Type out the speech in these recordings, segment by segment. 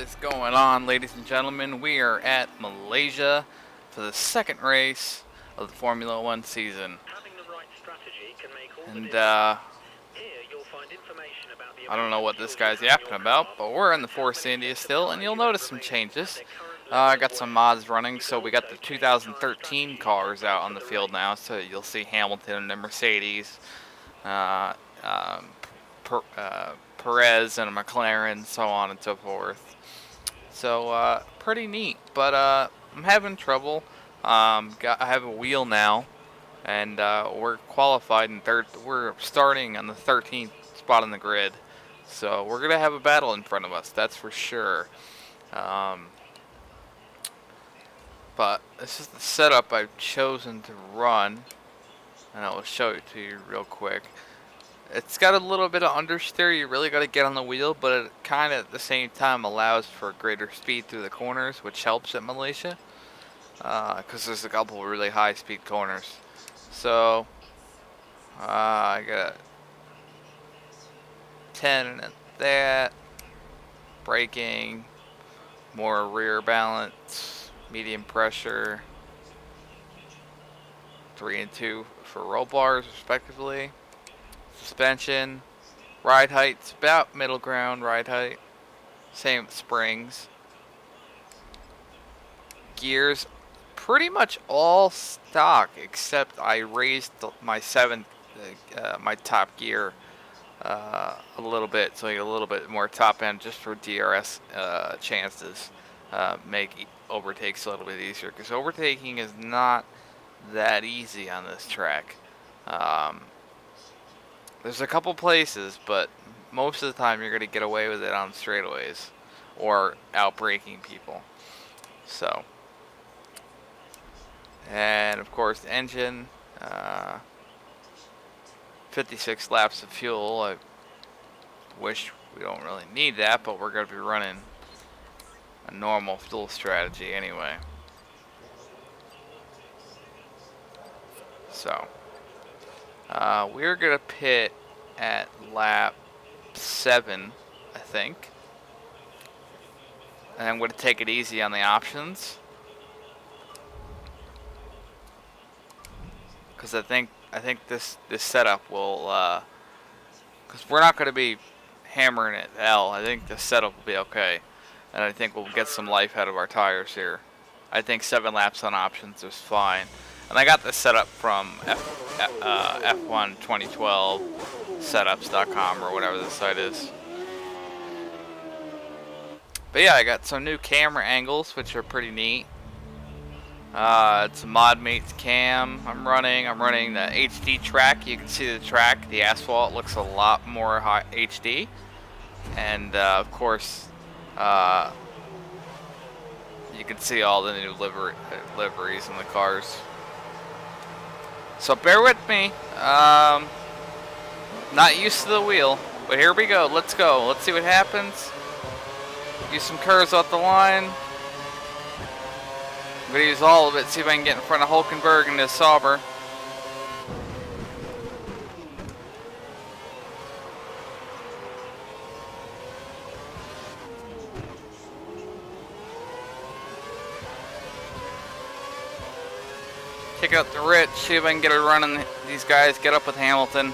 is going on, ladies and gentlemen? We are at Malaysia for the second race of the Formula One season. And I don't know what this guy's yapping about, but we're in the Force India still, and you'll notice some changes. I got some mods running, so we got the 2013 cars out on the field now, so you'll see Hamilton and Mercedes, Perez and a McLaren, so on and so forth. So pretty neat, but I'm having trouble. I have a wheel now, and we're qualified in third. We're starting on the 13th spot on the grid, so we're gonna have a battle in front of us. That's for sure. But this is the setup I've chosen to run, and I will show it to you real quick. It's got a little bit of understeer. You really got to get on the wheel, but it kind of at the same time allows for greater speed through the corners, which helps at Malaysia, because there's a couple of really high speed corners. So I got 10 at that, braking, more rear balance, medium pressure, 3 and 2 for roll bars respectively. Suspension, ride height's about middle ground ride height, same with springs. Gears, pretty much all stock except I raised my my top gear a little bit, so I get a little bit more top end just for DRS chances. Make overtakes a little bit easier, because overtaking is not that easy on this track. There's a couple places, but most of the time you're going to get away with it on straightaways or outbraking people. So, and of course the engine, 56 laps of fuel. I wish we don't really need that, but we're going to be running a normal fuel strategy anyway. So we're gonna pit at lap 7, I think, and I'm gonna take it easy on the options, because I think this setup will, because we're not gonna be hammering it hell. I think this setup will be okay, and I think we'll get some life out of our tires here. I think 7 laps on options is fine. And I got this set up from F1 2012 setups.com or whatever the site is. But yeah, I got some new camera angles, which are pretty neat. It's a ModMates cam I'm running the HD track. You can see the track. The asphalt looks a lot more HD. And of course, you can see all the new liveries in the cars. So bear with me. Not used to the wheel, but here we go. Let's go. Let's see what happens. Use some curves off the line. I'm gonna use all of it. See if I can get in front of Hulkenberg and this Sauber. Kick out the Rich, see if I can get a run on these guys, get up with Hamilton.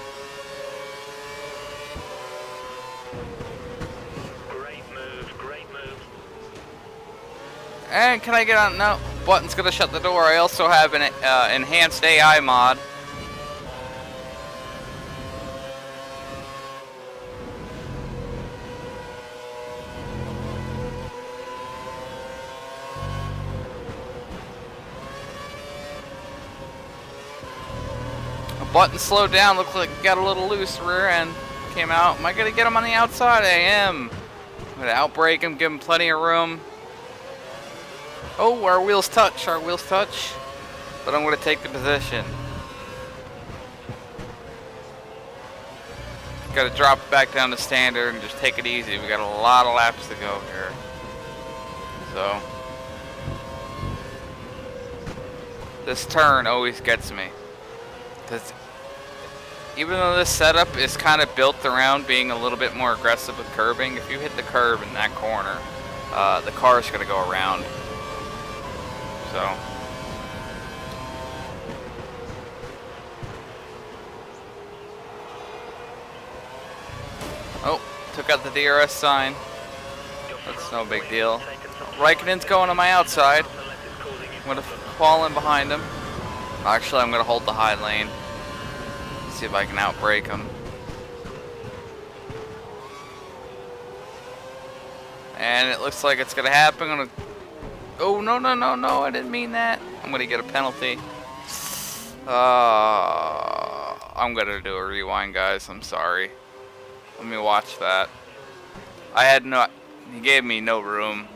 Great move. And can I get on? No, button's gonna shut the door. I also have an enhanced AI mod. Button slowed down, looked like it got a little loose, rear end came out. Am I gonna get him on the outside? I am. I'm gonna outbrake him, give him plenty of room. Oh, our wheels touch, but I'm gonna take the position. Gotta drop it back down to standard and just take it easy. We got a lot of laps to go here. So, this turn always gets me, because even though this setup is kind of built around being a little bit more aggressive with curbing, if you hit the curb in that corner, the car is gonna go around. So. Oh, took out the DRS sign. That's no big deal. Raikkonen's going on my outside. I'm gonna fall in behind him. Actually, I'm gonna hold the high lane. See if I can outbrake him. And it looks like it's gonna happen. I'm gonna. Oh no no no no! I didn't mean that. I'm gonna get a penalty. I'm gonna do a rewind, guys. I'm sorry. Let me watch that. I had no. He gave me no room.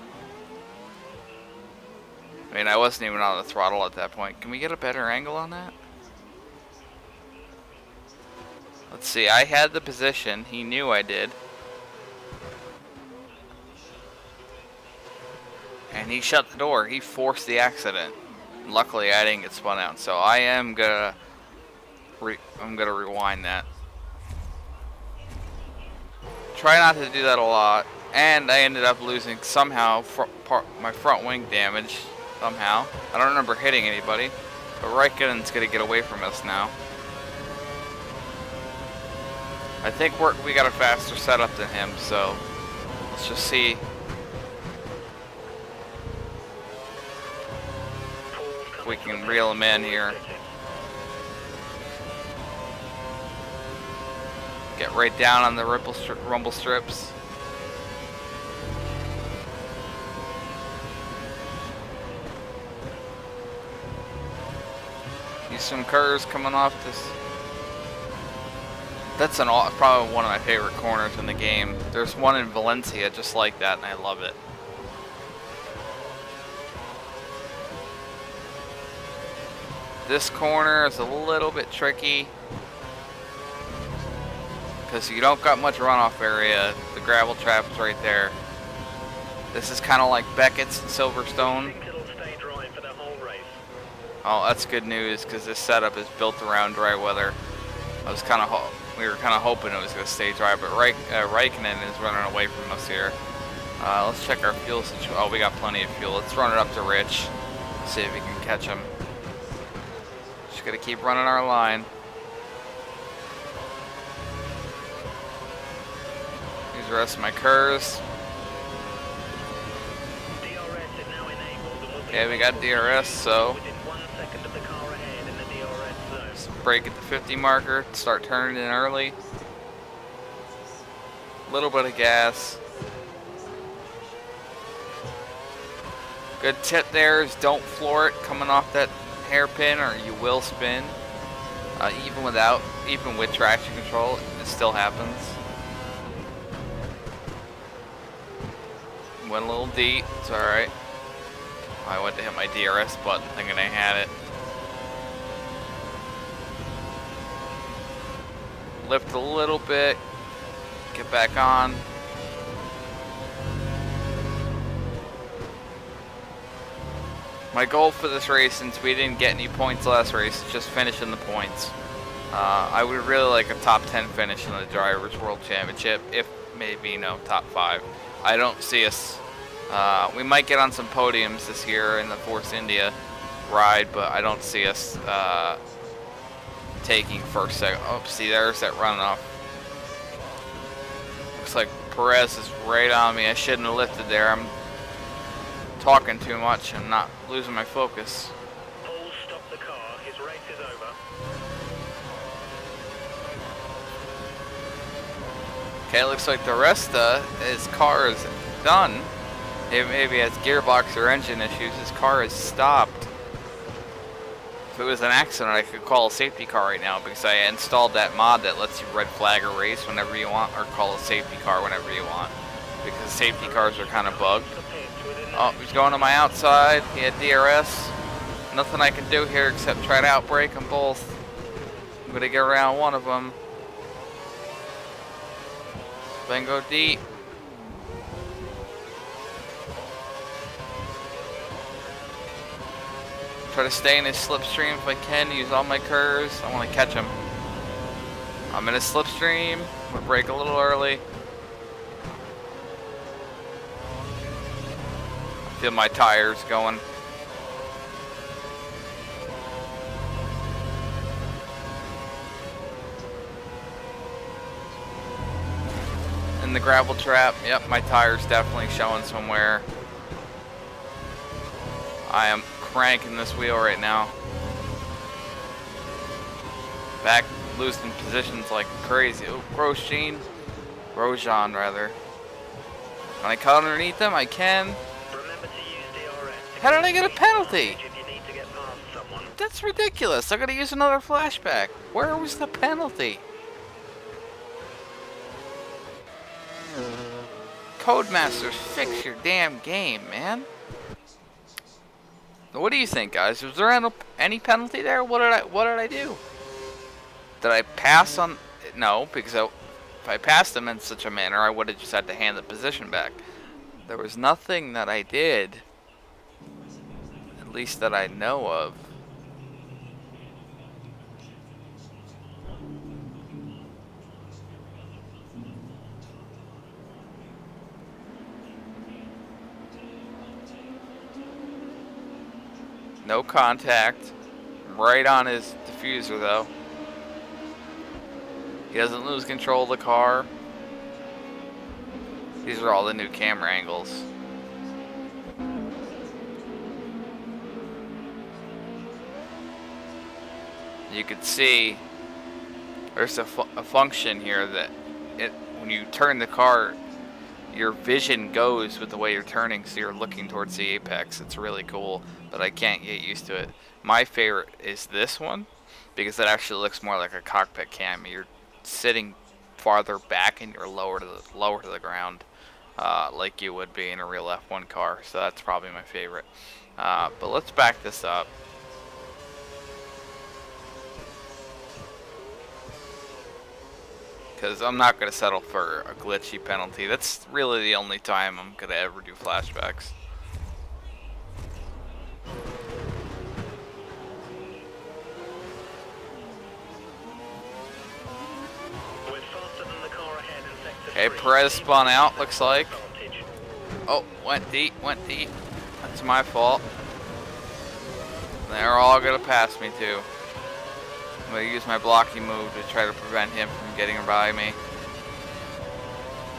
I mean, I wasn't even on the throttle at that point. Can we get a better angle on that? Let's see. I had the position. He knew I did. And he shut the door. He forced the accident. Luckily, I didn't get spun out. So I am gonna. I'm gonna rewind that. Try not to do that a lot. And I ended up losing somehow my front wing damage. Somehow. I don't remember hitting anybody. But Raikkonen's gonna get away from us now. I think we got a faster setup than him, so let's just see. If we can reel him in here. Get right down on the rumble strips. Use some curves coming off this. That's probably one of my favorite corners in the game. There's one in Valencia just like that, and I love it. This corner is a little bit tricky because you don't got much runoff area. The gravel trap is right there. This is kind of like Beckett's and Silverstone. Oh, that's good news because this setup is built around dry weather. We were kind of hoping it was going to stay dry, but Raikkonen is running away from us here. Let's check our fuel situation. Oh, we got plenty of fuel. Let's run it up to Rich. See if we can catch him. Just got to keep running our line. Use the rest of my curves. Okay, we got DRS, so brake at the 50 marker, start turning in early. A little bit of gas. Good tip there is don't floor it coming off that hairpin or you will spin. Even with traction control, it still happens. Went a little deep, it's alright. I went to hit my DRS button thinking I had it. Lift a little bit, get back on. My goal for this race, since we didn't get any points last race, is just finishing the points. I would really like a top 10 finish in the Drivers' World Championship, if maybe, top 5. I don't see us, we might get on some podiums this year in the Force India ride, but I don't see us taking first, second. Oh, see, there's that runoff. Looks like Perez is right on me. I shouldn't have lifted there. I'm talking too much and not losing my focus. Paul, stop the car. His race is over. Okay, looks like the rest of his car is done. Maybe he has gearbox or engine issues. His car is stopped. If it was an accident, I could call a safety car right now because I installed that mod that lets you red flag a race whenever you want or call a safety car whenever you want because safety cars are kind of bugged. Oh, he's going to my outside. He had DRS. Nothing I can do here except try to outbrake them both. I'm going to get around one of them. Then go deep. Try to stay in his slipstream if I can, use all my curves. I want to catch him. I'm in a slipstream. I'm going to brake a little early. Feel my tires going. In the gravel trap. Yep, my tire's definitely showing somewhere. I am cranking this wheel right now. Back losing positions like crazy. Oh, Grosjean rather. Can I cut underneath them? I can. Remember to use DRS. How did I get a penalty? If you need to get past someone. That's ridiculous. I gotta use another flashback. Where was the penalty? Codemasters, fix your damn game, man. What do you think, guys? Was there any penalty there? What did I do? Did I pass on? No, because if I passed them in such a manner, I would have just had to hand the position back. There was nothing that I did, at least that I know of. No contact. Right on his diffuser though. He doesn't lose control of the car. These are all the new camera angles. You can see there's a function here that when you turn the car, your vision goes with the way you're turning, so you're looking towards the apex. It's really cool, but I can't get used to it. My favorite is this one because it actually looks more like a cockpit cam. You're sitting farther back and you're lower to the ground, like you would be in a real F1 car. So that's probably my favorite. But let's back this up. Because I'm not going to settle for a glitchy penalty. That's really the only time I'm going to ever do flashbacks. We're faster than the car ahead in sector Okay, 3. Perez spun out, looks like. Advantage. Oh, went deep. That's my fault. They're all going to pass me too. I'm going to use my blocking move to try to prevent him from getting by me.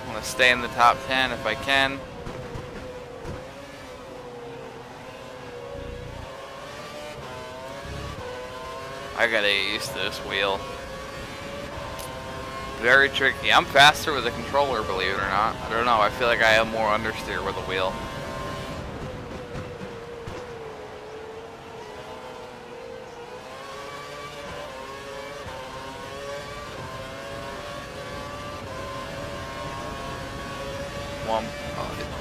I'm going to stay in the top 10 if I can. I got to get used to this wheel. Very tricky. I'm faster with the controller, believe it or not. I don't know. I feel like I have more understeer with the wheel.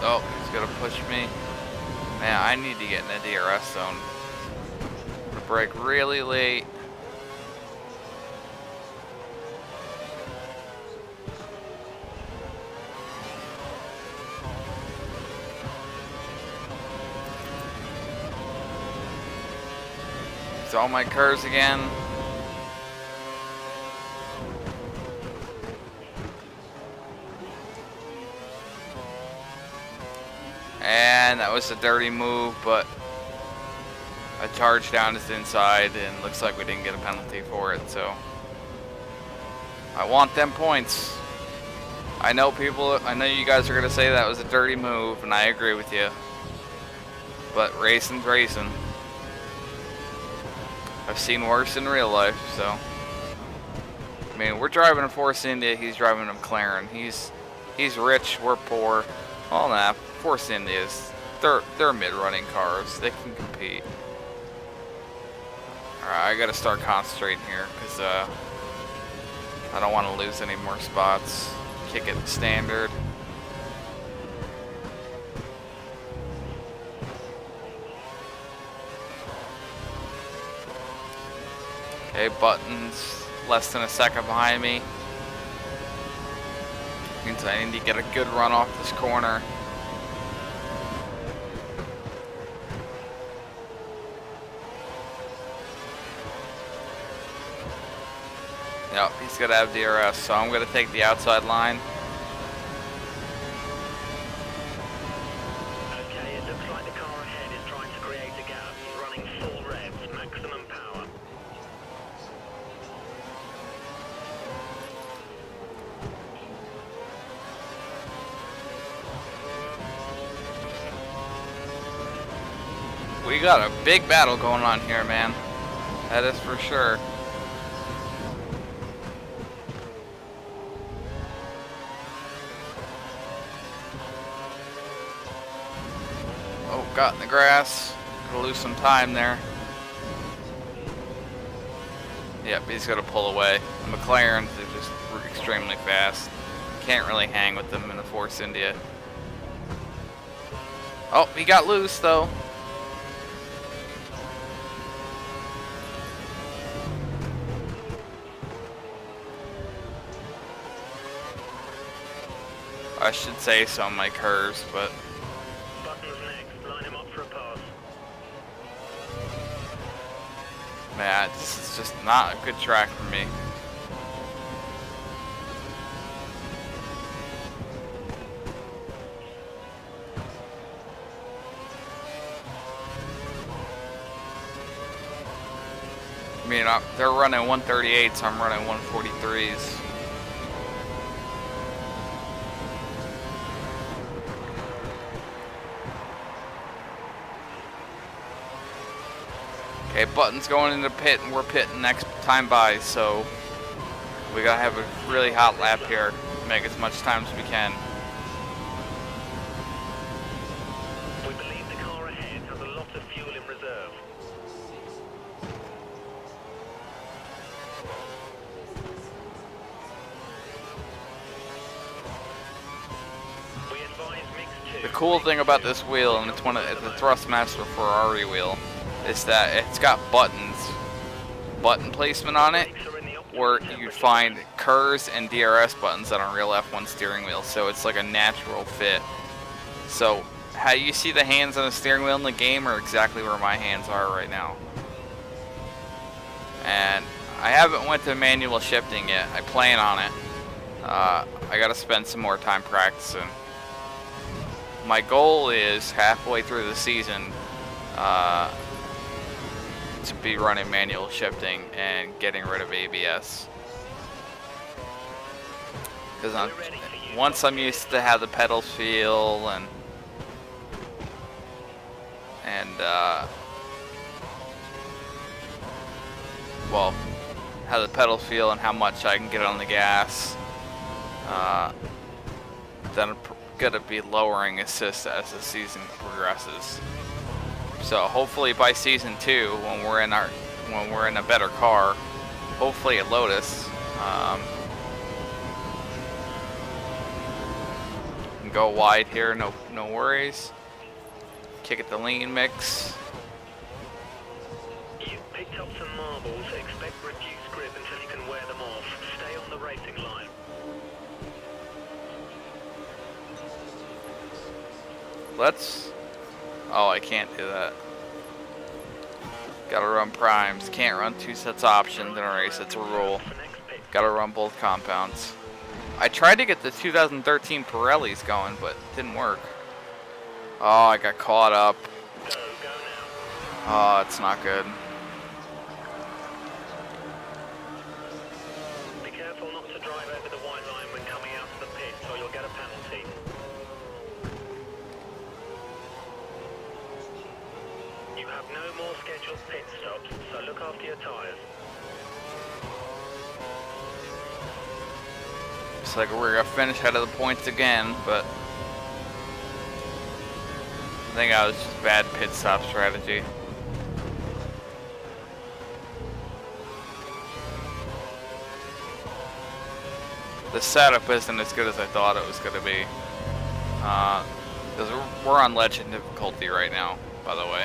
Oh, he's gonna push me. Man, I need to get in the DRS zone. I'm gonna brake really late. It's all my curves again. And that was a dirty move, but I charged down his inside and looks like we didn't get a penalty for it, so I want them points. I know you guys are gonna say that was a dirty move, and I agree with you. But racing's racing. I've seen worse in real life, so. I mean, we're driving a Force India, he's driving a McLaren. He's rich, we're poor. All that. Force Indias, they're mid-running cars. They can compete. Alright, I gotta start concentrating here because I don't want to lose any more spots. Kick it standard. Okay, Button's less than a second behind me. Means I need to get a good run off this corner. Yep, he's gonna have DRS, so I'm gonna take the outside line. Okay, it looks like the we got a big battle going on here, man. That is for sure. Oh, got in the grass. Gonna lose some time there. Yep, he's gonna pull away. The McLarens are just extremely fast. Can't really hang with them in the Force India. Oh, he got loose though. I should say so on my curves, but Buttons next. Line him up for a pass. man, this is just not a good track for me. I mean, they're running 138, so I'm running 143s. Okay, Button's going into pit, and we're pitting next time by, so we gotta have a really hot lap here to make as much time as we can. We believe the car ahead has a lot of fuel in reserve. We advise mix 2. The cool thing about this wheel, and it's a Thrustmaster Ferrari wheel, is that it's got button placement on it, where you find KERS and DRS buttons on a real F1 steering wheel, so it's like a natural fit. So how you see the hands on the steering wheel in the game are exactly where my hands are right now. And I haven't went to manual shifting yet. I plan on it. I gotta spend some more time practicing. My goal is halfway through the season to be running manual shifting and getting rid of ABS. Because once I'm used to how the pedals feel and well, how the pedals feel and how much I can get on the gas, then I'm gonna be lowering assist as the season progresses. So hopefully by season 2, when we're in a better car, hopefully at Lotus, can go wide here, no worries. Kick at the lean mix. You've picked up some marbles. Expect reduced grip until you can wear them off. Stay on the racing line. Oh, I can't do that. Gotta run primes. Can't run 2 sets of options in a race. It's a rule. Gotta run both compounds. I tried to get the 2013 Pirellis going, but it didn't work. Oh, I got caught up. Go now. Oh, it's not good. Be careful not to drive over the white line when coming out of the pit, or you'll get a penalty. You have no more scheduled pit stops, so look after your tyres. Looks like we're gonna finish out of the points again, but I think I was just bad pit stop strategy. The setup isn't as good as I thought it was gonna be. Because we're on legend difficulty right now, by the way.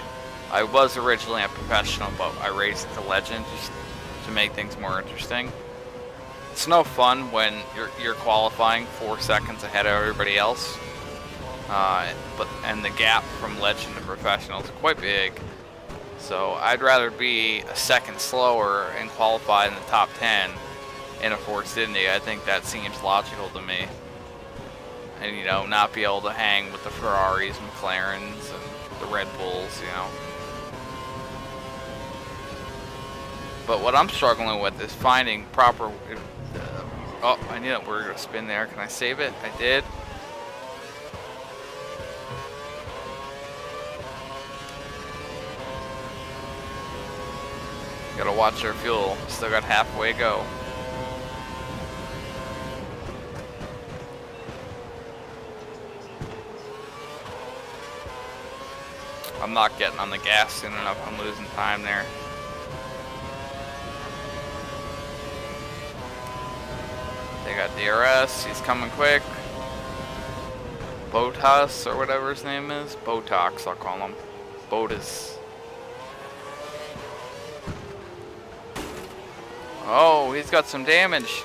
I was originally a professional, but I raised it to legend just to make things more interesting. It's no fun when you're qualifying 4 seconds ahead of everybody else. And the gap from legend to professional is quite big. So I'd rather be a second slower and qualify in the top 10 in a Force India. I think that seems logical to me. And not be able to hang with the Ferraris, McLarens, and the Red Bulls, But what I'm struggling with is finding proper. Oh, I knew that we were gonna spin there. Can I save it? I did. Gotta watch our fuel. Still got halfway go. I'm not getting on the gas soon enough. I'm losing time there. They got DRS. He's coming quick. Botas or whatever his name is. Botox, I'll call him. Botas. Oh, he's got some damage.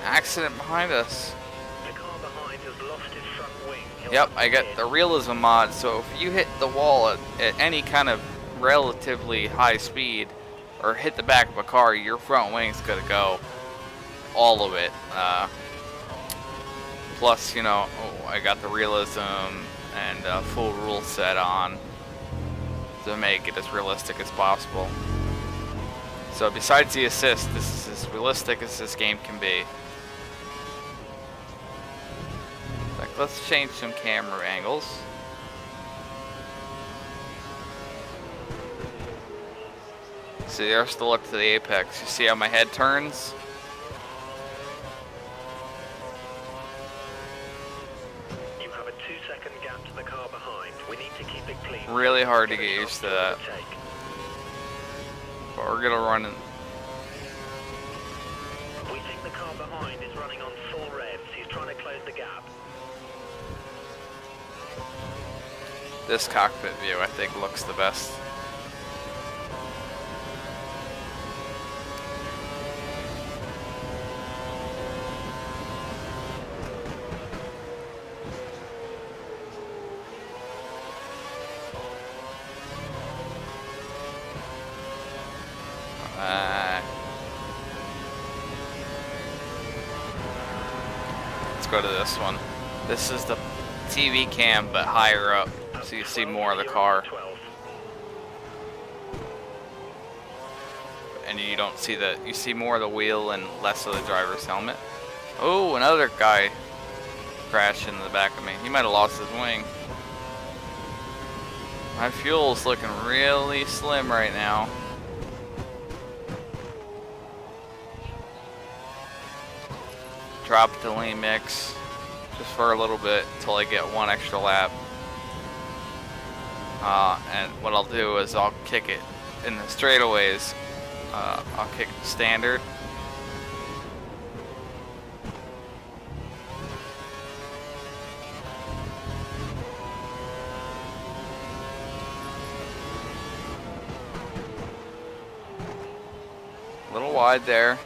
Accident behind us. The car behind has lost his front wing. Yep, I got the realism mod, so if you hit the wall at any kind of relatively high speed, or hit the back of a car, your front wing's gonna go. All of it. Plus, you know, I got the realism and full rule set on to make it as realistic as possible. So besides the assist, this is as realistic as this game can be. Like, let's change some camera angles. See, there's the look to the apex. You see how my head turns? You have a 2-second gap to the car behind. We need to keep it clean. Really hard to get used to that. But we're gonna run in. We think the car behind is running on full revs. He's trying to close the gap. This cockpit view, I think, looks the best. Let's go to this one. This is the TV cam, but higher up, so you see more of the car. And you don't see you see more of the wheel and less of the driver's helmet. Oh, another guy crashed into the back of me. He might have lost his wing. My fuel's looking really slim right now. Drop the lean mix just for a little bit until I get one extra lap. And what I'll do is I'll kick it in the straightaways. I'll kick standard. A little wide there.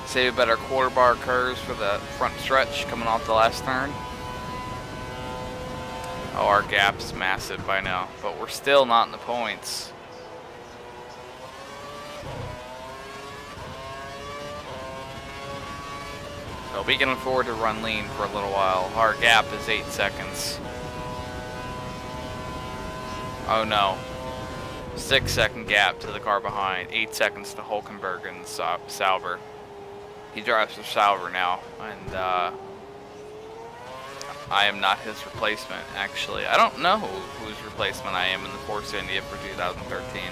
Save a better quarter bar curves for the front stretch coming off the last turn. Oh, our gap's massive by now, but we're still not in the points. So we can afford to run lean for a little while. Our gap is 8 seconds. Oh no. 6-second gap to the car behind. 8 seconds to Hulkenberg and Sauber. He drives the Sauber now, and I am not his replacement, actually. I don't know whose replacement I am in the Force India for 2013.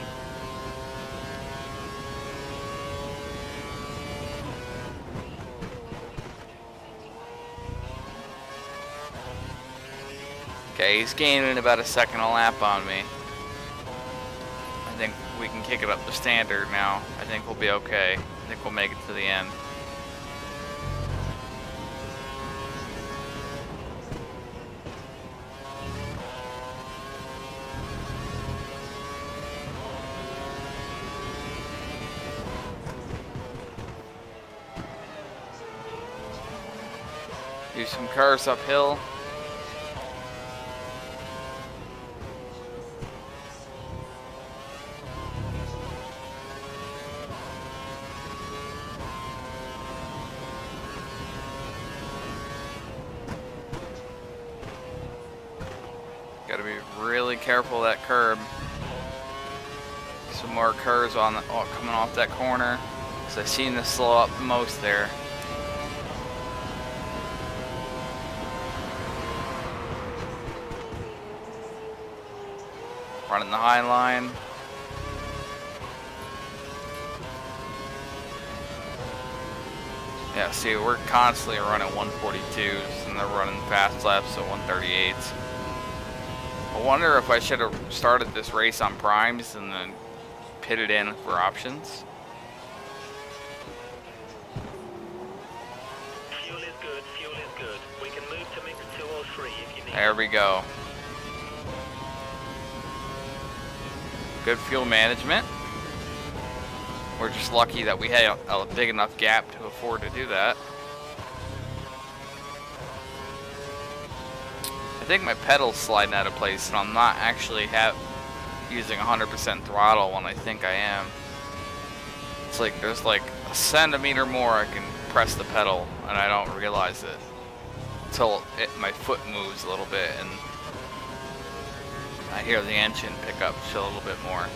Okay, he's gaining about a second a lap on me. I think we can kick it up to standard now. I think we'll be okay. I think we'll make it to the end. Do some curves uphill. careful of that curb. Some more curves on coming off that corner, because I've seen this slow up the most there. Running the high line. Yeah, see, we're constantly running 142s, and they're running fast laps at 138s. I wonder if I should have started this race on primes and then pitted in for options. Fuel is good, fuel is good. We can move to mix 2 or 3 if you need. There we go. Good fuel management. We're just lucky that we had a big enough gap to afford to do that. I think my pedal's sliding out of place, and I'm not actually using 100% throttle when I think I am. It's like there's like a centimeter more I can press the pedal, and I don't realize it until my foot moves a little bit, and I hear the engine pick up just a little bit more.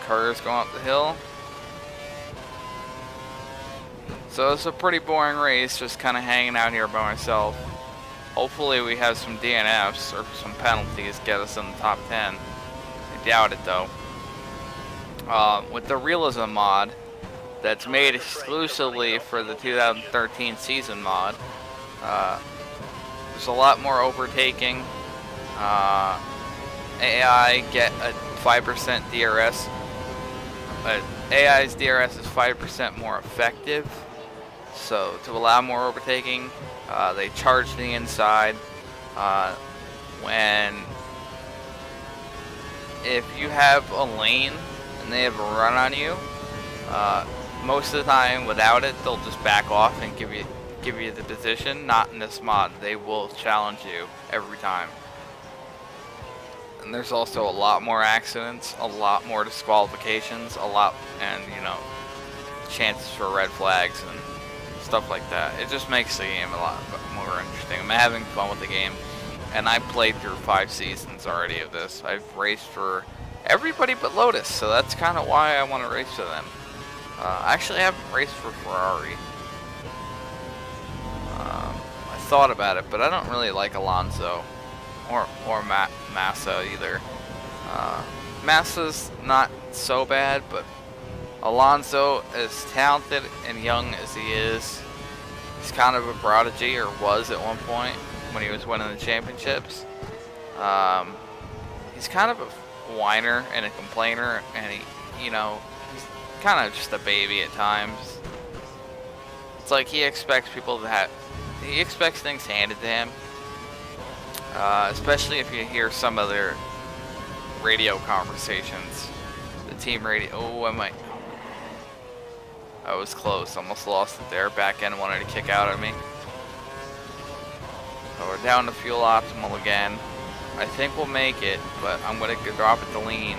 Cars going up the hill. So it's a pretty boring race, just kind of hanging out here by myself. Hopefully we have some DNFs or some penalties get us in the top 10. I doubt it though. With the realism mod that's made exclusively for the 2013 season mod, there's a lot more overtaking. AI get a 5% DRS. AI's DRS is 5% more effective. So to allow more overtaking, they charge the inside. If you have a lane and they have a run on you, most of the time without it, they'll just back off and give you the position. Not in this mod. They will challenge you every time. And there's also a lot more accidents, a lot more disqualifications, and you know, chances for red flags and stuff like that. It just makes the game a lot more interesting. I'm having fun with the game, and I played through 5 seasons already of this. I've raced for everybody but Lotus, so that's kind of why I want to race for them. Actually, I haven't raced for Ferrari. I thought about it, but I don't really like Alonso or Massa either. Massa's not so bad, but Alonso, as talented and young as he is, he's kind of a prodigy, or was at one point when he was winning the championships. He's kind of a whiner and a complainer, and he's kind of just a baby at times. It's like he expects he expects things handed to him. Especially if you hear some of their radio conversations. The team radio. Oh, I was close. Almost lost it there. Back end wanted to kick out at me. So we're down to fuel optimal again. I think we'll make it, but I'm going to drop it to lean.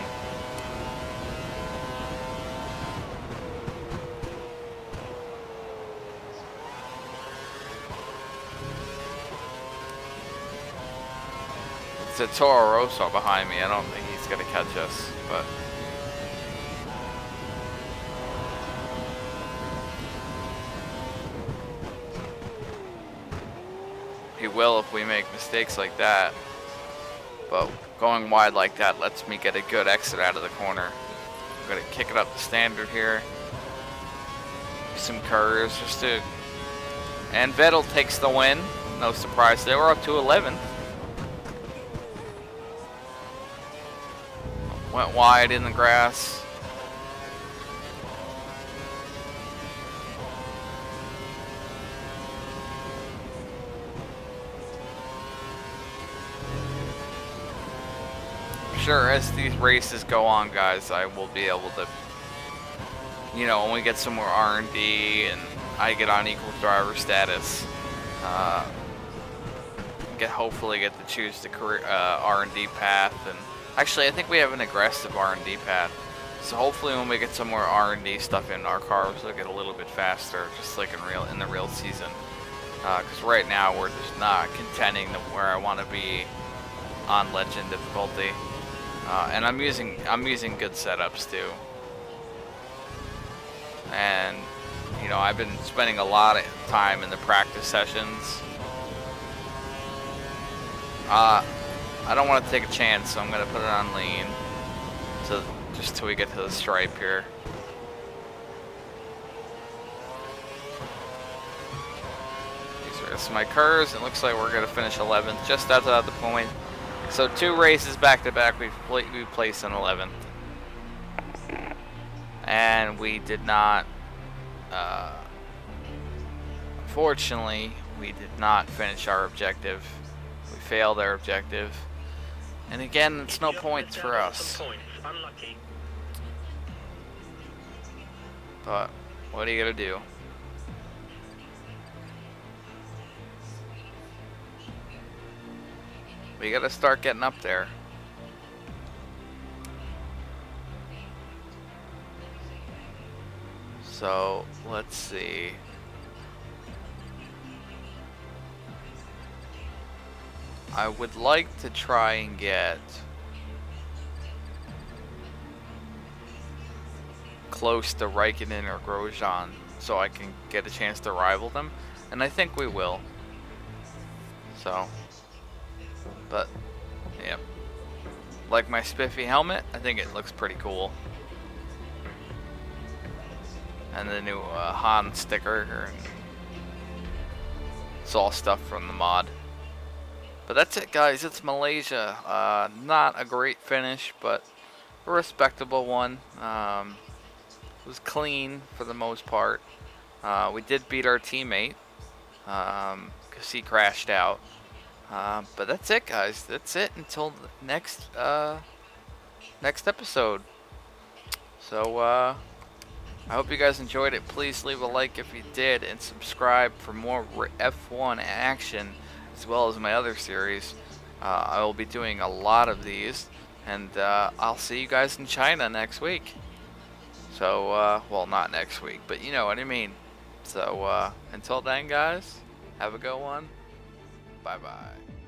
It's a Toro Rosso behind me. I don't think he's going to catch us, but he will if we make mistakes like that. But going wide like that lets me get a good exit out of the corner. I'm going to kick it up the standard here. Some curves and Vettel takes the win. No surprise. They were up to 11th. Went wide in the grass. Sure, as these races go on, guys, I will be able to, when we get some more R&D and I get on equal driver status, hopefully get to choose the career R&D path. And actually, I think we have an aggressive R&D path. So hopefully when we get some more R&D stuff in, our cars will get a little bit faster, just like in the real season. because right now we're just not contending to where I want to be on legend difficulty. And I'm using good setups too. And you know, I've been spending a lot of time in the practice sessions. I don't want to take a chance, so I'm gonna put it on lean to just till we get to the stripe here. These are my curves. It looks like we're gonna finish 11th, just outside the point. So 2 races back to back, we placed in 11th, and we did not. Unfortunately, we did not finish our objective. We failed our objective, and again, it's no points for us. But what are you gonna do? We gotta start getting up there. So let's see. I would like to try and get close to Raikkonen or Grosjean so I can get a chance to rival them, and I think we will. So, but yeah, like my spiffy helmet, I think it looks pretty cool. And the new Han sticker, it's all stuff from the mod. But that's it, guys. It's Malaysia. Not a great finish, but a respectable one. It was clean for the most part. We did beat our teammate because he crashed out. But that's it, guys. That's it until the next episode. So I hope you guys enjoyed it. Please leave a like if you did, and subscribe for more F1 action, as well as my other series. I will be doing a lot of these, and I'll see you guys in China next week. So, well, not next week, but you know what I mean. So, until then, guys, have a good one. Bye-bye.